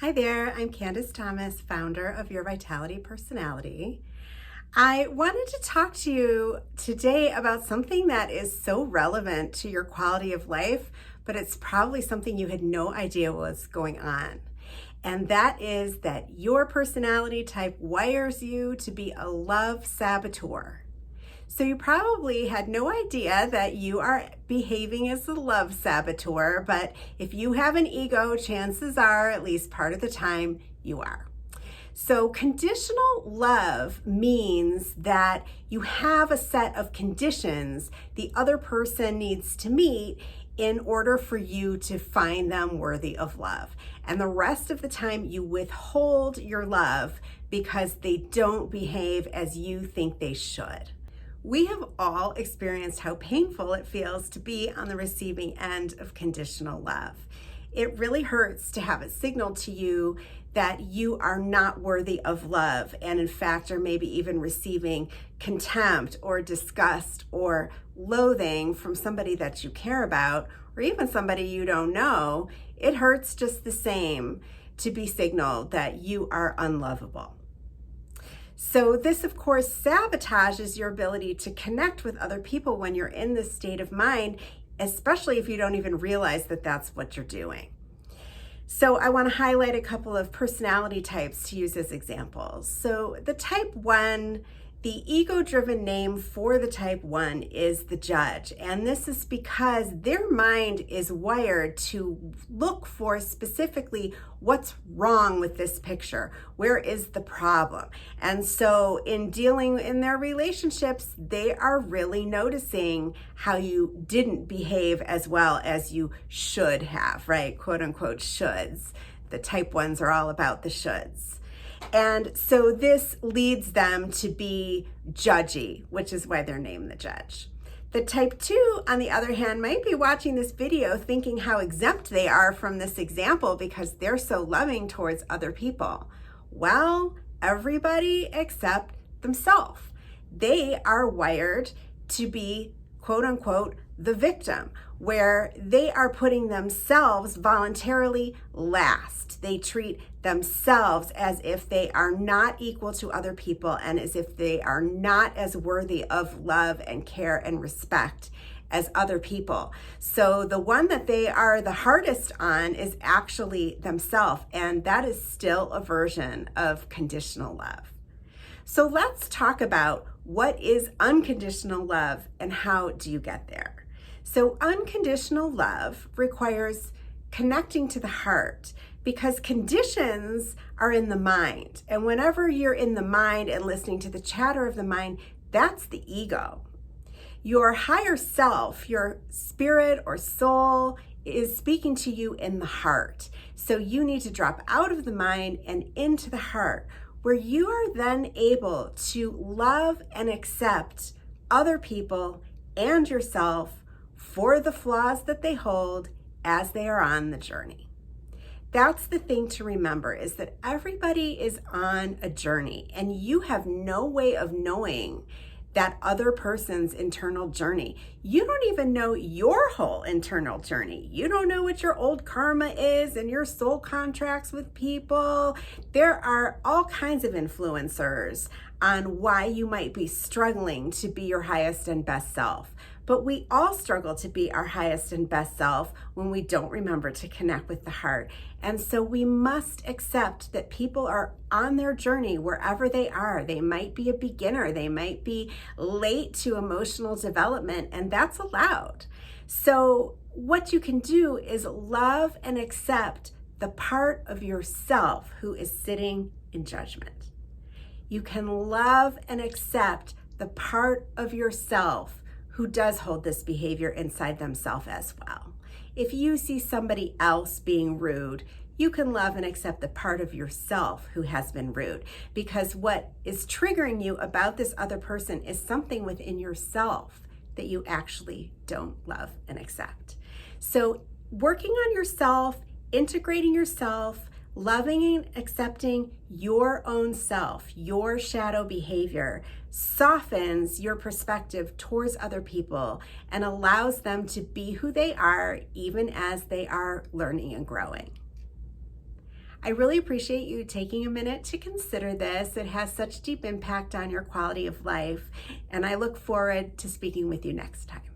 Hi there, I'm Candace Thomas, founder of Your Vitality Personality. I wanted to talk to you today about something that is so relevant to your quality of life, but it's probably something you had no idea was going on. And that is that your personality type wires you to be a love saboteur. So you probably had no idea that you are behaving as a love saboteur, but if you have an ego, chances are, at least part of the time, you are. So conditional love means that you have a set of conditions the other person needs to meet in order for you to find them worthy of love. And the rest of the time you withhold your love because they don't behave as you think they should. We have all experienced how painful it feels to be on the receiving end of conditional love. It really hurts to have it signaled to you that you are not worthy of love, and in fact are maybe even receiving contempt or disgust or loathing from somebody that you care about, or even somebody you don't know. It hurts just the same to be signaled that you are unlovable. So this, of course, sabotages your ability to connect with other people when you're in this state of mind, especially if you don't even realize that that's what you're doing. So I want to highlight a couple of personality types to use as examples. So the type 1, the ego-driven name for the type 1 is the judge. And this is because their mind is wired to look for specifically what's wrong with this picture. Where is the problem? And so in dealing in their relationships, they are really noticing how you didn't behave as well as you should have, right? Quote unquote shoulds. The type 1s are all about the shoulds. And so this leads them to be judgy, which is why they're named the judge. The type 2, on the other hand, might be watching this video thinking how exempt they are from this example because they're so loving towards other people. Well, everybody except themselves. They are wired to be, quote unquote, the victim, where they are putting themselves voluntarily last. They treat themselves as if they are not equal to other people and as if they are not as worthy of love and care and respect as other people. So the one that they are the hardest on is actually themselves, and that is still a version of conditional love. So let's talk about what is unconditional love and how do you get there. So unconditional love requires connecting to the heart because conditions are in the mind. And whenever you're in the mind and listening to the chatter of the mind, that's the ego. Your higher self, your spirit or soul, is speaking to you in the heart. So you need to drop out of the mind and into the heart, where you are then able to love and accept other people and yourself for the flaws that they hold as they are on the journey. That's the thing to remember, is that everybody is on a journey and you have no way of knowing that other person's internal journey. You don't even know your whole internal journey. You don't know what your old karma is and your soul contracts with people. There are all kinds of influencers on why you might be struggling to be your highest and best self. But we all struggle to be our highest and best self when we don't remember to connect with the heart. And so we must accept that people are on their journey wherever they are. They might be a beginner, they might be late to emotional development, and that's allowed. So what you can do is love and accept the part of yourself who is sitting in judgment. You can love and accept the part of yourself who does hold this behavior inside themselves as well. If you see somebody else being rude, you can love and accept the part of yourself who has been rude, because what is triggering you about this other person is something within yourself that you actually don't love and accept. So working on yourself, integrating yourself, loving and accepting your own self, your shadow behavior, softens your perspective towards other people and allows them to be who they are, even as they are learning and growing. I really appreciate you taking a minute to consider this. It has such deep impact on your quality of life, and I look forward to speaking with you next time.